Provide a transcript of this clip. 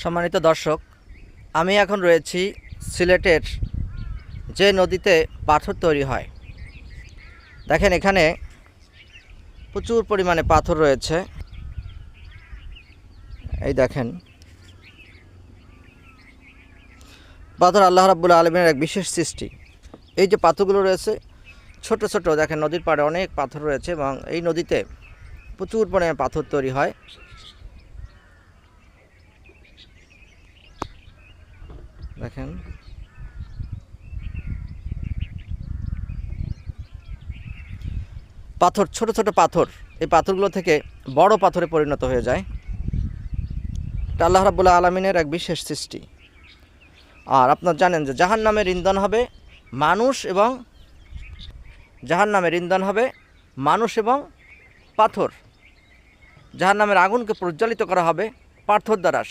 সম্মানিত দর্শক, আমি এখন রয়েছি সিলেটের যে নদীতে পাথর তৈরি হয়। দেখেন, এখানে প্রচুর পরিমাণে পাথর রয়েছে। এই দেখেন, পাথর আল্লাহ রাব্বুল আলামিনের এক বিশেষ সৃষ্টি। এই যে পাথরগুলো রয়েছে ছোট ছোট, দেখেন নদীর পাড়ে অনেক পাথর রয়েছে এবং এই নদীতে প্রচুর পরিমাণে পাথর তৈরি হয়। দেখেন, পাথর, ছোট ছোট পাথর, এই পাথরগুলো থেকে বড় পাথরে পরিণত হয়ে যায়। এটা আল্লাহ রাব্বুল আলামিনের এক বিশেষ সৃষ্টি। আর আপনারা জানেন যে জাহান্নামের ইন্ধন হবে মানুষ এবং পাথর। জাহান্নামের আগুনকে প্রজ্বলিত করা হবে পাথর দ্বারা।